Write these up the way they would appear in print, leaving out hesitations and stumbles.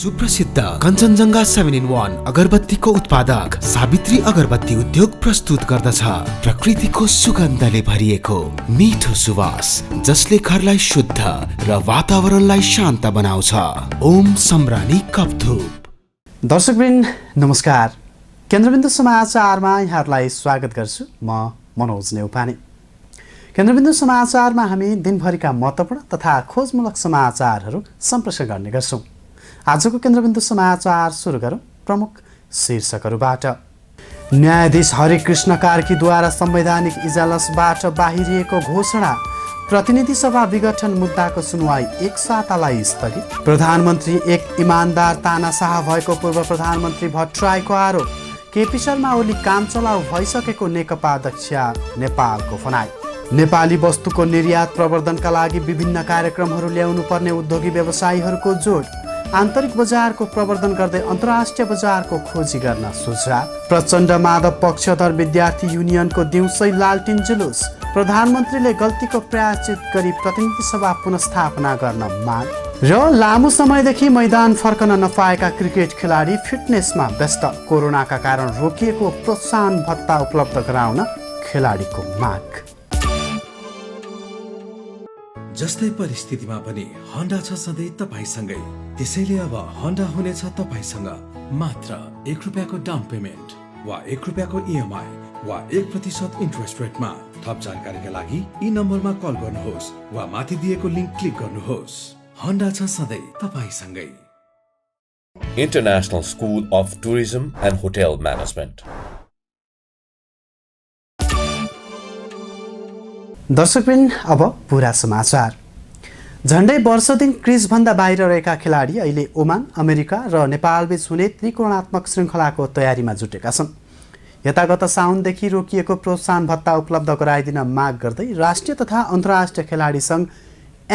सुप्रसिद्ध कञ्चनजङ्घा 7-in-1 अगरबत्तीको उत्पादक सावित्री अगरबत्ती उद्योग प्रस्तुत गर्दछ प्रकृतिको सुगन्धले भरिएको मिठो सुवास जसले घरलाई शुद्ध र वातावरणलाई शान्त बनाउँछ। ओम सम्रानी कपधूप। दर्शकवृन्द नमस्कार। केन्द्रबिन्दु समाचारमा यहाँहरूलाई स्वागत गर्छु। म मनोज नेउपाने। केन्द्रबिन्दु समाचारमा हामी दिनभरिका महत्त्वपूर्ण तथा खोजमूलक समाचारहरू सम्प्रेषण गर्ने गर्छौँ। आजको केन्द्रबिन्दु समाचार सुरु गरौँ प्रमुख शीर्षकहरूबाट। न्यायाधीश हरिकृष्ण कार्कीद्वारा संवैधानिक इजलासबाट बाहिरिएको घोषणा, प्रतिनिधि सभा विघटन मुद्दाको सुनवाई एक सातालाई स्थगित। प्रधानमन्त्री एक इमान्दार तानाशाह भएको पूर्व प्रधानमन्त्री भट्टराईको आरोप। केपी शर्मा ओली कामचलाउ भइसकेको नेकपा अध्यक्ष नेपालको भनाई। नेपाली वस्तुको निर्यात प्रवर्धनका लागि विभिन्न कार्यक्रमहरू ल्याउनु पर्ने उद्योगी व्यवसायीहरूको जोड। आन्तरिक बजारको प्रवर्धन गर्दै अन्तर्राष्ट्रिय बजारको खोजी गर्न सुझाव। प्रचण्ड माधव पक्षधर विद्यार्थी युनियनको दिउँसै लालटिन जुलुस। प्रधानमन्त्रीले गल्तीको प्रायश्चित गरी प्रतिनिधि सभा पुनर्स्थापना गर्न माग। र लामो समयदेखि मैदान फर्कन नपाएका क्रिकेट खेलाडी फिटनेसमा व्यस्त। कोरोनाका कारण रोकिएको प्रोत्साहन भत्ता उपलब्ध गराउन खेलाडीको माग। जस्तै परिस्थितिमा पनि होन्डा छ सधैँ तपाईसँगै। त्यसैले अब होन्डा हुनेछ तपाईसँग मात्र ₹1 डाउन पेमेन्ट वा ₹1 EMI वा 1% इन्ट्रेस्ट रेटमा। थप जानकारीका लागि यी नम्बरमा कल गर्नुहोस् वा माथि दिएको लिङ्क क्लिक गर्नुहोस्। होन्डा छ सधैँ तपाईसँगै। International School of Tourism and Hotel Management। दर्शकवृन्द अब पुरा समाचार। झन्डै वर्षदिन क्रिजभन्दा बाहिर रहेका खेलाडी अहिले ओमान, अमेरिका र नेपालबीच हुने त्रिकोणात्मक श्रृङ्खलाको तयारीमा जुटेका छन्। यता गत साउनदेखि रोकिएको प्रोत्साहन भत्ता उपलब्ध गराइदिन माग गर्दै राष्ट्रिय तथा अन्तर्राष्ट्रिय खेलाडी सङ्घ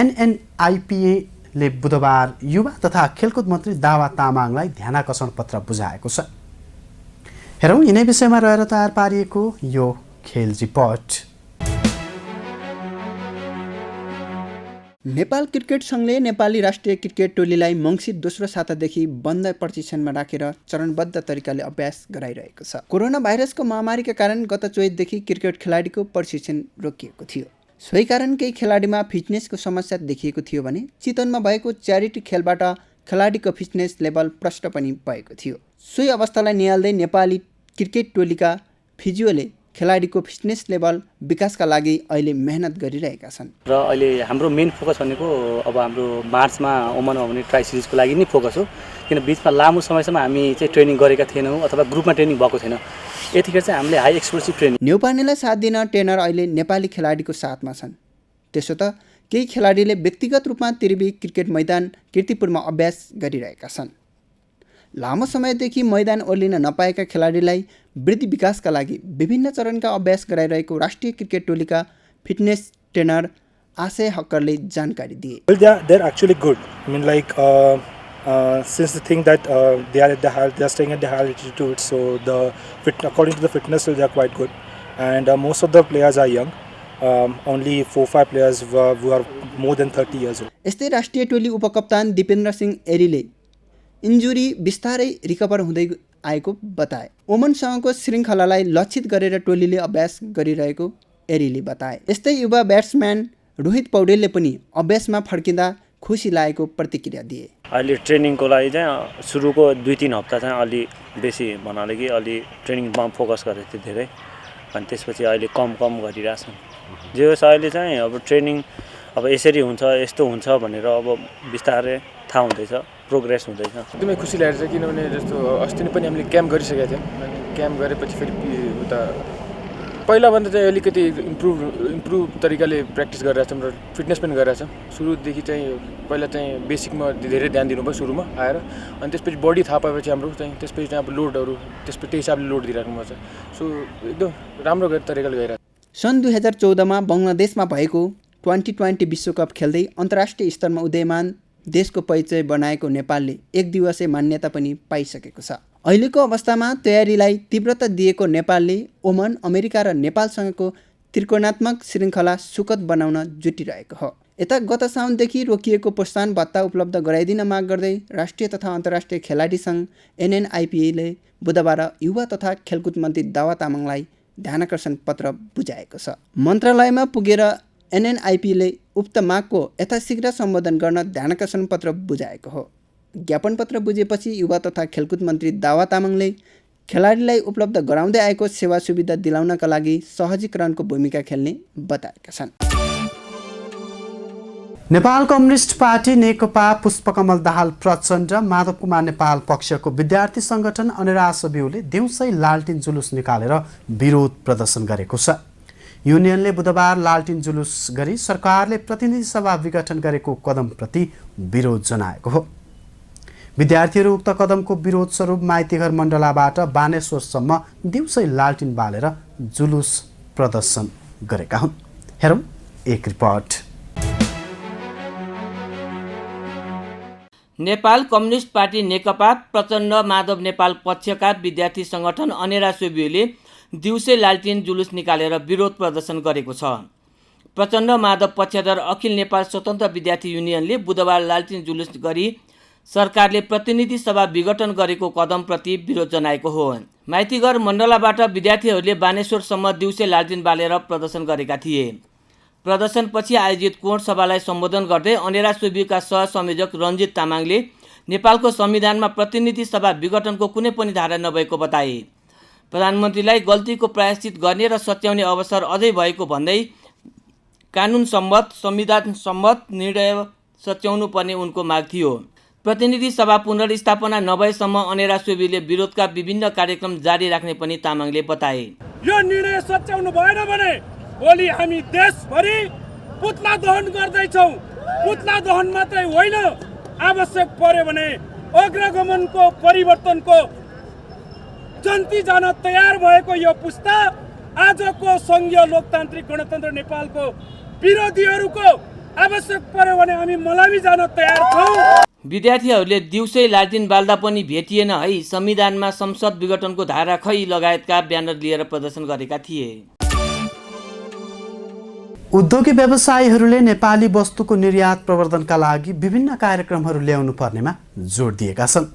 NNIPA ले बुधबार युवा तथा खेलकुद मन्त्री दावा तामाङलाई ध्यानाकर्षण पत्र बुझाएको छ। हेरौँ यिनै विषयमा रहेर तयार पारिएको यो खेल रिपोर्ट। नेपाल क्रिकेट सङ्घले नेपाली राष्ट्रिय क्रिकेट टोलीलाई मङ्सिर दोस्रो सातादेखि बन्द प्रशिक्षणमा राखेर चरणबद्ध तरिकाले अभ्यास गराइरहेको छ। कोरोना भाइरसको महामारीका कारण गत चैतदेखि क्रिकेट खेलाडीको प्रशिक्षण रोकिएको थियो। सोही कारण केही खेलाडीमा फिटनेसको समस्या देखिएको थियो भने चितवनमा भएको च्यारिटी खेलबाट खेलाडीको फिटनेस लेभल प्रष्ट पनि भएको थियो। सोही अवस्थालाई निहाल्दै नेपाली क्रिकेट टोलीका फिजियोले खेलाडीको फिटनेस लेभल विकासका लागि अहिले मेहनत गरिरहेका छन्। र अहिले हाम्रो मेन फोकस भनेको अब हाम्रो मार्चमा ओमानमा हुने ट्राई सिरिजको लागि नै फोकस हो। किन बिचमा लामो समयसम्म हामी चाहिँ ट्रेनिङ गरेका थिएनौँ अथवा ग्रुपमा ट्रेनिङ भएको थिएन। यतिखेर चाहिँ हामीले हाई एक्सप्लोसिभ ट्रेनिङ। न्यौपानेलाई साथ दिन ट्रेनर अहिले नेपाली खेलाडीको साथमा छन्। त्यसो त केही खेलाडीले व्यक्तिगत रूपमा त्रिवी क्रिकेट मैदान कीर्तिपुरमा अभ्यास गरिरहेका छन्। लामो समयदेखि मैदान ओर्लिन नपाएका खेलाडीलाई वृद्धि विकासका लागि विभिन्न चरणका अभ्यास गराइरहेको राष्ट्रिय क्रिकेट टोलीका फिटनेस ट्रेनर आशय हक्करले जानकारी दिए। They're actually good. I mean, like since the thing that they are staying at the high altitude, so according to the fitness they are quite good, and most of the players are young. Only 4-5 players who are more than 30 years old. यस्तै राष्ट्रिय टोली उपकप्तान Dipendra Singh एरीले injury बिस्तारै recover हुँदै आएको बताए। ओमनसँगको श्रृङ्खलालाई लक्षित गरेर टोलीले अभ्यास गरिरहेको एरीले बताए। यस्तै युवा ब्याट्सम्यान रोहित पौडेलले पनि अभ्यासमा फर्किँदा खुसी लागेको प्रतिक्रिया दिए। अहिले ट्रेनिङको लागि चाहिँ सुरुको 2-3 हप्ता चाहिँ अलि बेसी भन्नाले कि अलि ट्रेनिङमा फोकस गरेको थियो धेरै, अनि त्यसपछि अहिले कम गरिरहेछौँ। जे होस् अहिले चाहिँ अब ट्रेनिङ अब यसरी हुन्छ यस्तो हुन्छ भनेर अब बिस्तारै थाहा हुँदैछ, प्रोग्रेस हुँदैछ। एकदमै खुसी लागेको छ किनभने जस्तो अस्ति नै पनि हामीले क्याम्प गरिसकेका थियौँ। अनि क्याम्प गरेपछि फेरि उता पहिलाभन्दा चाहिँ अलिकति इम्प्रुभ तरिकाले प्र्याक्टिस गरिरहेछौँ र फिटनेस पनि गरिरहेछौँ। सुरुदेखि चाहिँ पहिला चाहिँ बेसिकमा धेरै ध्यान दिनुभयो सुरुमा आएर, अनि त्यसपछि बडी थाहा पाएपछि हाम्रो चाहिँ त्यसपछि चाहिँ अब लोडहरू त्यसपछि त्यही हिसाबले लोड दिइराख्नुपर्छ। सो एकदम राम्रो तरिकाले गइरहेको छ। सन् 2014मा बङ्गलादेशमा भएको 2020 विश्वकप खेल्दै अन्तर्राष्ट्रिय स्तरमा उदयमान देशको परिचय बनाएको नेपालले एक दिवसीय मान्यता पनि पाइसकेको छ। अहिलेको अवस्थामा तयारीलाई तीव्रता दिएको नेपालले ओमान, अमेरिका र नेपालसँगको त्रिकोणात्मक श्रृङ्खला सुखद बनाउन जुटिरहेको हो। यता गत साउनदेखि रोकिएको प्रोत्साहन भत्ता उपलब्ध गराइदिन माग गर्दै राष्ट्रिय तथा अन्तर्राष्ट्रिय खेलाडी सङ्घ NNIPA ले बुधबार युवा तथा खेलकुद मन्त्री दावा तामाङलाई ध्यानाकर्षण पत्र बुझाएको छ। मन्त्रालयमा पुगेर NNIPA ले उक्त मागको यथाशीघ्र सम्बोधन गर्न ध्यानाकर्षण पत्र बुझाएको हो। ज्ञापन पत्र बुझेपछि युवा तथा खेलकुद मन्त्री दावा तामाङले खेलाडीलाई उपलब्ध गराउँदै आएको सेवा सुविधा दिलाउनका लागि सहजीकरणको भूमिका खेल्ने बताएका छन्। नेपाल कम्युनिस्ट पार्टी नेकपा पुष्पकमल दाहाल प्रचण्ड माधव कुमार नेपाल पक्षको विद्यार्थी सङ्गठन अनेरा सबिउले दिउँसै लालटिन जुलुस निकालेर विरोध प्रदर्शन गरेको छ। युनियनले बुधबार लालटिन जुलुस गरी सरकारले प्रतिनिधि सभा विघटन गरेको कदमप्रति विरोध जनाएको हो। विद्यार्थीहरू उक्त कदमको विरोध स्वरूप माइतीघर मण्डलाबाट बानेश्वरसम्म दिउँसै लालटिन बालेर जुलुस प्रदर्शन गरेका हुन्। हेरौँ एक रिपोर्ट। नेपाल कम्युनिस्ट पार्टी नेकपा प्रचण्ड माधव नेपाल पक्षका विद्यार्थी सङ्गठन अनेरा सोबियोले दिउँसै लालटिन जुलुस निकालेर विरोध प्रदर्शन गरेको छ। प्रचण्ड माधव पक्षधर अखिल नेपाल स्वतन्त्र विद्यार्थी युनियनले बुधबार लालटिन जुलुस गरी सरकारले प्रतिनिधि सभा विघटन गरेको कदमप्रति विरोध जनाएको हो। माइतीघर मण्डलाबाट विद्यार्थीहरूले बानेश्वरसम्म दिउँसै लालटिन बालेर प्रदर्शन गरेका थिए। प्रदर्शनपछि आयोजित कोण सभालाई सम्बोधन गर्दै अनेरा सोबियोका सहसंयोजक रञ्जित तामाङले नेपालको संविधानमा प्रतिनिधि सभा विघटनको कुनै पनि धारा नभएको बताए। प्रधानमन्त्रीलाई गल्तीको प्रायश्चित गर्ने र सच्याउने अवसर अझै भएको भन्दै कानुन सम्मत संविधान सम्मत निर्णय सच्याउनु पर्ने उनको माग थियो। प्रतिनिधि सभा पुनर्स्थापना नभएसम्म अनेरा सोबियोले विरोधका विभिन्न कार्यक्रम जारी राख्ने पनि तामाङले बताए। यो निर्णय सच्याउनु भएन भने भोलि हामी देशभरि पुतला दहन गर्दैछौँ। पुतला दहन मात्रै होइन, आवश्यक पर्यो भने अग्रगमनको परिवर्तनको जन्ती जान तयार भएको यो पुस्ता आजको सङ्घीय लोकतान्त्रिक गणतन्त्र नेपालको विरोधीहरूको आवश्यक पर्यो भने हामी मलामी जान तयार छौँ। विद्यार्थीहरूले दिउँसै लालटिन बाल्दा पनि भेटिएन है, संविधानमा संसद विघटनको धारा खै लगायतका ब्यानर लिएर प्रदर्शन गरेका थिए। उद्योगी व्यवसायीहरूले नेपाली वस्तुको निर्यात प्रवर्धनका लागि विभिन्न कार्यक्रमहरू ल्याउनु पर्नेमा जोड दिएका छन्।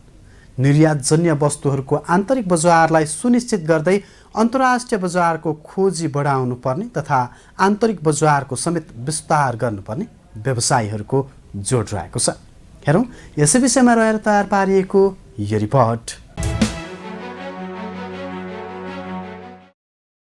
निर्यातजन्य वस्तुहरूको आन्तरिक बजारलाई सुनिश्चित गर्दै अन्तर्राष्ट्रिय बजारको खोजी बढाउनु पर्ने तथा आन्तरिक बजारको समेत विस्तार गर्नुपर्ने व्यवसायीहरूको जोड रहेको छ। हेरौँ यसै विषयमा रहेर तयार पारिएको यो रिपोर्ट।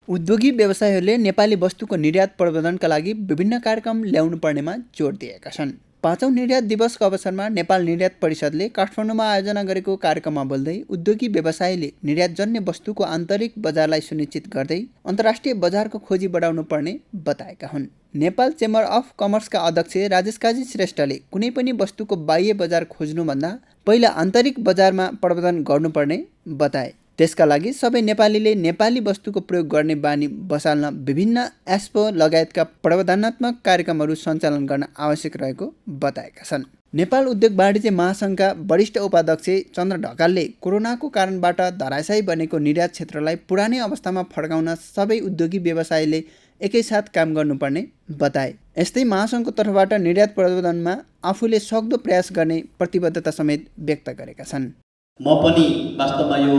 उद्योगी व्यवसायीहरूले नेपाली वस्तुको निर्यात प्रवर्धनका लागि विभिन्न कार्यक्रम ल्याउनु पर्नेमा जोड दिएका छन्। 5औं निर्यात दिवसको अवसरमा नेपाल निर्यात परिषदले काठमाडौँमा आयोजना गरेको कार्यक्रममा बोल्दै उद्योगी व्यवसायीले निर्यातजन्य वस्तुको आन्तरिक बजारलाई सुनिश्चित गर्दै अन्तर्राष्ट्रिय बजारको खोजी बढाउनु पर्ने बताएका हुन्। नेपाल चेम्बर अफ कमर्सका अध्यक्ष राजेश काजी श्रेष्ठले कुनै पनि वस्तुको बाह्य बजार खोज्नुभन्दा पहिला आन्तरिक बजारमा प्रवर्धन गर्नुपर्ने बताए। त्यसका लागि सबै नेपालीले नेपाली वस्तुको प्रयोग गर्ने बानी बसाल्न विभिन्न एक्सपो लगायतका प्रवर्धनात्मक कार्यक्रमहरू सञ्चालन गर्न आवश्यक रहेको बताएका छन्। नेपाल उद्योग वाणिज्य महासङ्घका वरिष्ठ उपाध्यक्ष चन्द्र ढकालले कोरोनाको कारणबाट धराशायी बनेको निर्यात क्षेत्रलाई पुरानै अवस्थामा फर्काउन सबै उद्योगी व्यवसायीले एकैसाथ काम गर्नुपर्ने बताए। यस्तै महासङ्घको तर्फबाट निर्यात प्रवर्धनमा आफूले सक्दो प्रयास गर्ने प्रतिबद्धता समेत व्यक्त गरेका छन्। म पनि वास्तवमा यो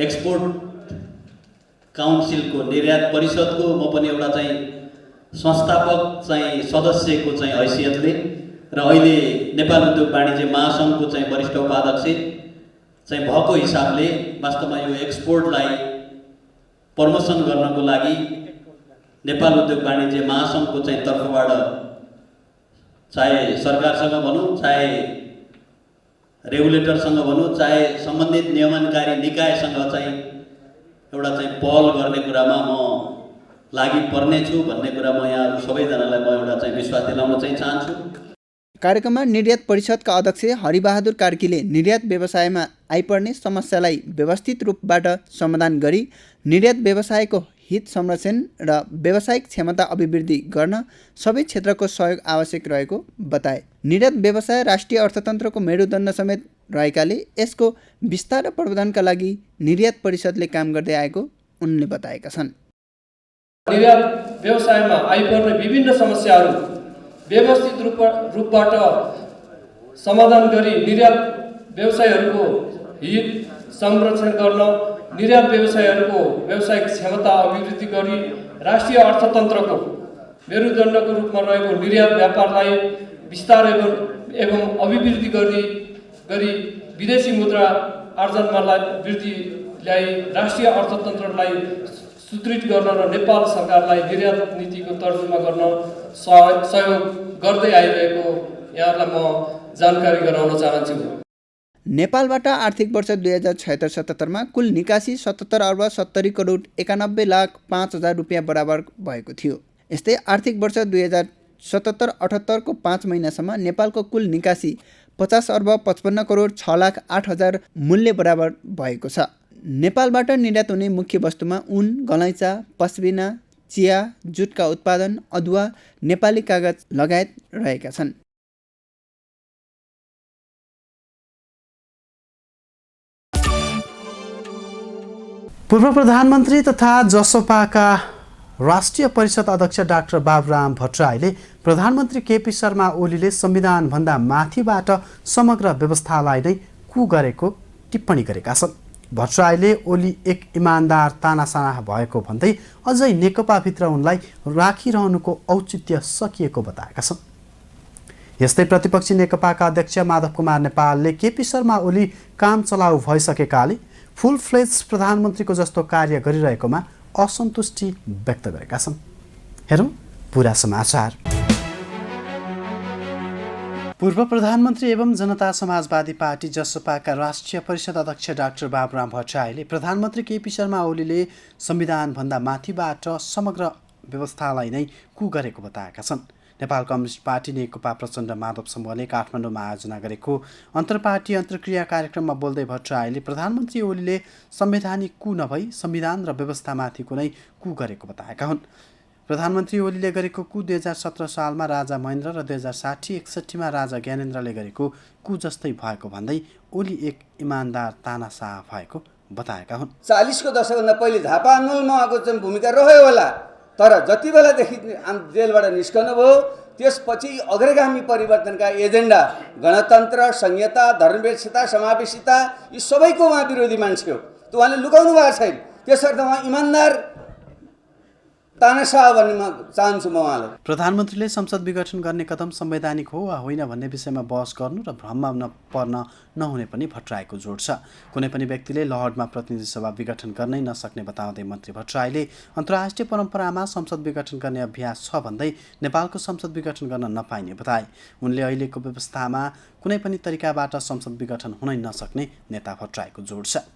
एक्सपोर्ट काउन्सिलको निर्यात परिषदको म पनि एउटा चाहिँ संस्थापक चाहिँ सदस्यको चाहिँ हैसियतले र अहिले नेपाल उद्योग वाणिज्य महासङ्घको चाहिँ वरिष्ठ उपाध्यक्ष चाहिँ भएको हिसाबले वास्तवमा यो एक्सपोर्टलाई प्रमोसन गर्नको लागि नेपाल उद्योग वाणिज्य महासङ्घको चाहिँ तर्फबाट चाहे सरकारसँग भनौँ, चाहे रेगुलेटरसँग भनौँ, चाहे सम्बन्धित नियमनकारी निकायसँग चाहिँ एउटा चाहिँ पहल गर्ने कुरामा म लागि पर्नेछु भन्ने कुरा म यहाँ सबैजनालाई म एउटा चाहिँ विश्वास दिलाउन चाहिँ चाहन्छु। कार्यक्रममा निर्यात परिषदका अध्यक्ष हरिबहादुर कार्कीले निर्यात व्यवसायमा आइपर्ने समस्यालाई व्यवस्थित रूपबाट समाधान गरी निर्यात व्यवसायको हित संरक्षण र व्यावसायिक क्षमता अभिवृद्धि गर्न सबै क्षेत्रको सहयोग आवश्यक रहेको बताए। निर्यात व्यवसाय राष्ट्रिय अर्थतन्त्रको मेरुदण्ड समेत रहेकाले यसको विस्तार र प्रवर्धनका लागि निर्यात परिषदले काम गर्दै आएको उनले बताएका छन्। निर्यात व्यवसायमा आइपर्ने विभिन्न समस्याहरू व्यवस्थित रूपबाट समाधान गरी निर्यात व्यवसायहरूको हित संरक्षण गर्न, निर्यात व्यवसायहरूको व्यावसायिक क्षमता अभिवृद्धि गरी राष्ट्रिय अर्थतन्त्रको मेरुदण्डको रूपमा रहेको निर्यात व्यापारलाई विस्तार एवं अभिवृद्धि गरी विदेशी मुद्रा आर्जनमा वृद्धि ल्याई राष्ट्रिय अर्थतन्त्रलाई सुदृढ गर्न र नेपाल सरकारलाई निर्यात नीतिको तर्जुमा गर्न सहयोग गर्दै आइरहेको यहाँलाई म जानकारी गराउन चाहन्छु। नेपालबाट आर्थिक वर्ष 2076-77 कुल निकासी 77 अर्ब 70 करोड 91 लाख 5,000 रुपियाँ बराबर भएको थियो। यस्तै आर्थिक वर्ष 2077-78 को 5 महिनासम्म नेपालको कुल निकासी 50 अर्ब 55 करोड 6 लाख 8,000 मूल्य बराबर भएको छ। नेपालबाट निर्यात हुने मुख्य वस्तुमा ऊन, गलैँचा, पश्मिना, चिया, जुटका उत्पादन, अदुवा, नेपाली कागज लगायत रहेका छन्। पूर्व प्रधानमन्त्री तथा जसपाका राष्ट्रिय परिषद अध्यक्ष डाक्टर बाबुराम भट्टराईले प्रधानमन्त्री केपी शर्मा ओलीले संविधानभन्दा माथिबाट समग्र व्यवस्थालाई नै कु गरेको टिप्पणी गरेका छन्। भट्टराईले ओली एक इमान्दार तानासाना भएको भन्दै अझै नेकपाभित्र उनलाई राखिरहनुको औचित्य सकिएको बताएका छन्। यस्तै प्रतिपक्षी नेकपाका अध्यक्ष माधव कुमार नेपालले केपी शर्मा ओली काम चलाउ भइसकेकाले फुल फ्लेज प्रधानमन्त्रीको जस्तो कार्य गरिरहेकोमा असन्तुष्टि व्यक्त गरेका छन्। हेरौँ पुरा समाचार। पूर्व प्रधानमन्त्री एवं जनता समाजवादी पार्टी जसपाका राष्ट्रिय परिषद अध्यक्ष डाक्टर बाबुराम भट्टराईले प्रधानमन्त्री केपी शर्मा ओलीले संविधानभन्दा माथिबाट समग्र व्यवस्थालाई नै कु गरेको बताएका छन्। नेपाल कम्युनिस्ट पार्टी नेकपा प्रचण्ड माधव समूहले काठमाडौँमा आयोजना गरेको अन्तर्पार्टी अन्तर्क्रिया कार्यक्रममा बोल्दै भट्टराईले प्रधानमन्त्री ओलीले संवैधानिक कु नभई संविधान र व्यवस्थामाथिको नै कु गरेको बताएका हुन्। प्रधानमन्त्री ओलीले गरेको कु 2017 सालमा राजा महेन्द्र र 2060-61 राजा ज्ञानेन्द्रले गरेको कु जस्तै भएको भन्दै ओली एक इमान्दार तानाशाह भएको बताएका हुन्। 40 को दशकभन्दा पहिले झापा आन्दोलनमा उहाँको चाहिँ भूमिका रह्यो होला, तर जति बेलादेखि जेलबाट निस्कनु भयो त्यसपछि अग्रगामी परिवर्तनका एजेन्डा गणतन्त्र, संहिता, धर्मनिरपेक्षता, समावेशिता यी सबैको उहाँ विरोधी मान्छे हो। त्यो उहाँले लुकाउनु भएको छैन। त्यसर्थ उहाँ इमान्दार तानाशाह भन्ने चाहन्छु म उहाँलाई। प्रधानमन्त्रीले संसद विघटन गर्ने कदम संवैधानिक हो वा होइन भन्ने विषयमा बहस गर्नु र भ्रममा पर्न नहुने पनि भट्टराईको जोड छ। कुनै पनि व्यक्तिले लहरमा प्रतिनिधि सभा विघटन गर्नै नसक्ने बताउँदै मन्त्री भट्टराईले अन्तर्राष्ट्रिय परम्परामा संसद विघटन गर्ने अभ्यास छ भन्दै नेपालको संसद विघटन गर्न नपाइने बताए। उनले अहिलेको व्यवस्थामा कुनै पनि तरिकाबाट संसद विघटन हुनै नसक्ने नेता भट्टराईको जोड छ।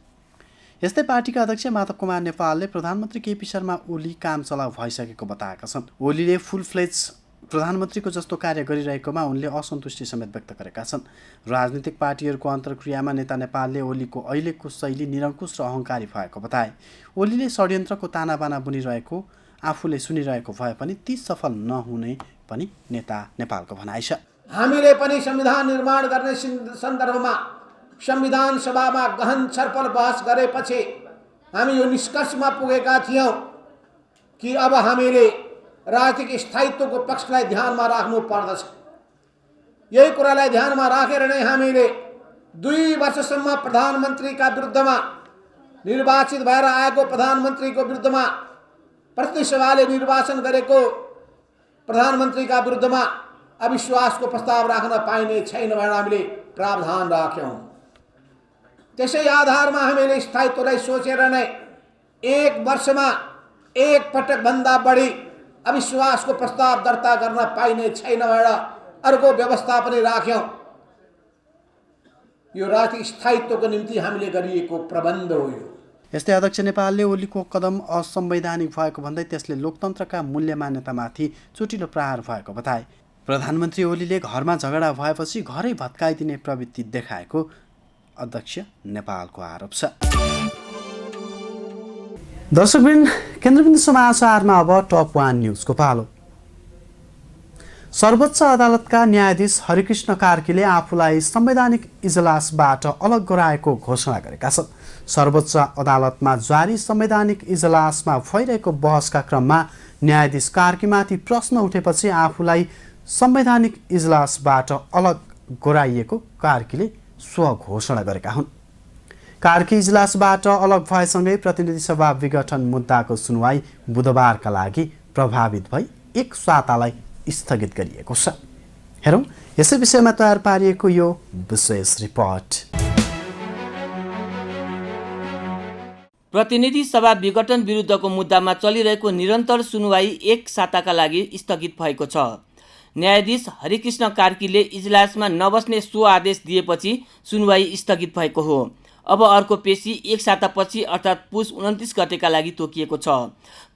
यस्तै पार्टीका अध्यक्ष माधव कुमार नेपालले प्रधानमन्त्री केपी शर्मा ओली काम चलाउ भइसकेको बताएका छन्। ओलीले फुल फ्लेज प्रधानमन्त्रीको जस्तो कार्य गरिरहेकोमा उनले असन्तुष्टि समेत व्यक्त गरेका छन्। राजनीतिक पार्टीहरूको अन्तर्क्रियामा नेता नेपालले ओलीको अहिलेको शैली निरङ्कुश र अहङ्कारी भएको बताए। ओलीले षड्यन्त्रको तानाबाना बुनिरहेको आफूले सुनिरहेको भए पनि ती सफल नहुने पनि नेता नेपालको भनाइ छ। हामीले पनि संविधान निर्माण गर्ने सन्दर्भमा संविधान सभामा गहन छलफल बहस गरेपछि हामी यो निष्कर्षमा पुगेका थियौँ कि अब हामीले राजनीतिक स्थायित्वको पक्षलाई ध्यानमा राख्नु पर्दछ। यही कुरालाई ध्यानमा राखेर नै हामीले 2 वर्षसम्म प्रधानमन्त्रीका विरुद्धमा निर्वाचित भएर आएको प्रधानमन्त्रीको विरुद्धमा प्रतिनिधि सभाले निर्वाचन गरेको प्रधानमन्त्रीका विरुद्धमा अविश्वासको प्रस्ताव राख्न पाइने छैन भनेर हामीले प्रावधान राख्यौँ। त्यसै आधारमा हामीले स्थायित्वलाई सोचेर नै 1 वर्षमा 1 पटकभन्दा बढी अविश्वासको प्रस्ताव दर्ता गर्न पाइने छैन भनेर अर्को व्यवस्था पनि राख्यौँ। यो राजनीतिक स्थायित्वको निम्ति हामीले गरिएको प्रबन्ध हो। यो यस्तै अध्यक्ष नेपालले ओलीको कदम असंवैधानिक भएको भन्दै त्यसले लोकतन्त्रका मूल्य मान्यतामाथि चोटिलो प्रहार भएको बताए। प्रधानमन्त्री ओलीले घरमा झगडा भएपछि घरै भत्काइदिने प्रवृत्ति देखाएको अध्यक्ष नेपालको आरोप छ। दर्शकवृन्द, केन्द्रबिन्दु समाचारमा अब टप 1 न्युजको पालो। सर्वोच्च अदालतका न्यायाधीश हरिकृष्ण कार्कीले आफूलाई संवैधानिक इजलासबाट अलग गराएको घोषणा गरेका छन्। सर्वोच्च अदालतमा जारी संवैधानिक इजलासमा भइरहेको बहसका क्रममा न्यायाधीश कार्कीमाथि प्रश्न उठेपछि आफूलाई संवैधानिक इजलासबाट अलग गराइएको कार्कीले स्वघोषणा गरेका हुन्। कार्की इजलासबाट अलग भएसँगै प्रतिनिधि सभा विघटन मुद्दाको सुनवाई बुधबारका लागि प्रभावित भई एक सातालाई स्थगित गरिएको छ। हेरौँ यसै विषयमा तयार पारिएको यो विशेष रिपोर्ट। प्रतिनिधि सभा विघटन विरुद्धको मुद्दामा चलिरहेको निरन्तर सुनवाई एक साताका लागि स्थगित भएको छ। न्यायाधीश हरिकृष्ण कार्कीले इजलासमा नबस्ने सो आदेश दिएपछि सुनवाई स्थगित भएको हो। अब अर्को पेशी एक सातापछि अर्थात् पुस 29 गतेका लागि तोकिएको छ।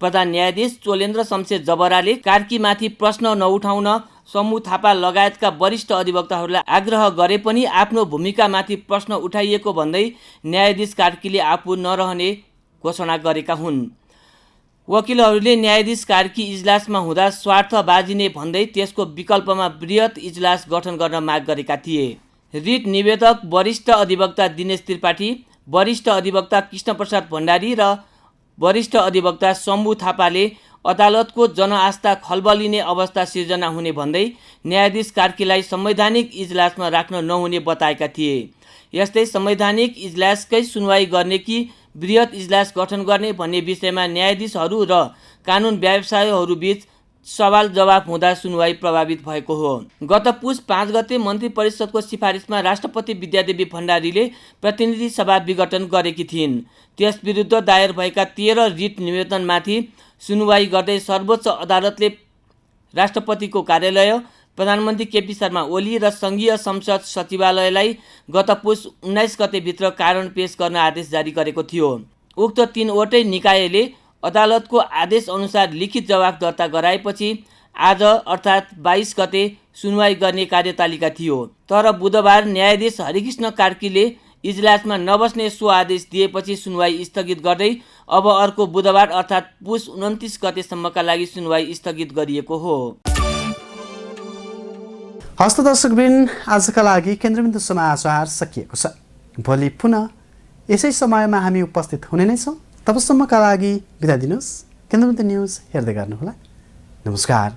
प्रधान न्यायाधीश चोलेन्द्र शमशेर जबराले कार्कीमाथि प्रश्न नउठाउन समूह थापा लगायतका वरिष्ठ अधिवक्ताहरूलाई आग्रह गरे पनि आफ्नो भूमिकामाथि प्रश्न उठाइएको भन्दै न्यायाधीश कार्कीले आफू नरहने घोषणा गरेका हुन्। वकिलहरूले न्यायाधीश कार्की इजलासमा हुँदा स्वार्थ बाजिने भन्दै त्यसको विकल्पमा बृहत इजलास गठन गर्न माग गरेका थिए। रिट निवेदक वरिष्ठ अधिवक्ता दिनेश त्रिपाठी, वरिष्ठ अधिवक्ता कृष्णप्रसाद भण्डारी र वरिष्ठ अधिवक्ता शम्भु थापाले अदालतको जनआस्था खलबलिने अवस्था सिर्जना हुने भन्दै न्यायाधीश कार्कीलाई संवैधानिक इजलासमा राख्न नहुने बताएका थिए। यस्तै संवैधानिक इजलासकै सुनवाई गर्ने कि बृहत इजलास गठन गर्ने भन्ने विषयमा न्यायाधीशहरू र कानुन व्यवसायीहरूबीच सवाल जवाफ हुँदा सुनवाई प्रभावित भएको हो। गत पुस 5 गते मन्त्री परिषदको सिफारिसमा राष्ट्रपति विद्यादेवी भण्डारीले प्रतिनिधि सभा विघटन गरेकी थिइन्। त्यस विरुद्ध दायर भएका 13 रिट निवेदनमाथि सुनवाई गर्दै सर्वोच्च अदालतले राष्ट्रपतिको कार्यालय, प्रधानमन्त्री केपी शर्मा ओली र सङ्घीय संसद सचिवालयलाई गत पुस 19 गतेभित्र कारण पेश गर्न आदेश जारी गरेको थियो। उक्त 3वटै निकायले अदालतको आदेश अनुसार लिखित जवाफ दर्ता गराएपछि आज अर्थात् 22 गते सुनवाई गर्ने कार्यतालिका थियो। तर बुधबार न्यायाधीश हरिकृष्ण कार्कीले इजलासमा नबस्ने सो आदेश दिएपछि सुनवाई स्थगित गर्दै अब अर्को बुधबार अर्थात् पुस 29 गतेसम्मका लागि सुनवाई स्थगित गरिएको हो। हस्त दर्शकबिन, आजका लागि केन्द्रबिन्दु समाचार सकिएको छ। भोलि पुनः यसै समयमा हामी उपस्थित हुने नै छौँ। तबसम्मका लागि बिदा दिनुहोस्। केन्द्रबिन्दु न्युज हेर्दै गर्नुहोला। नमस्कार।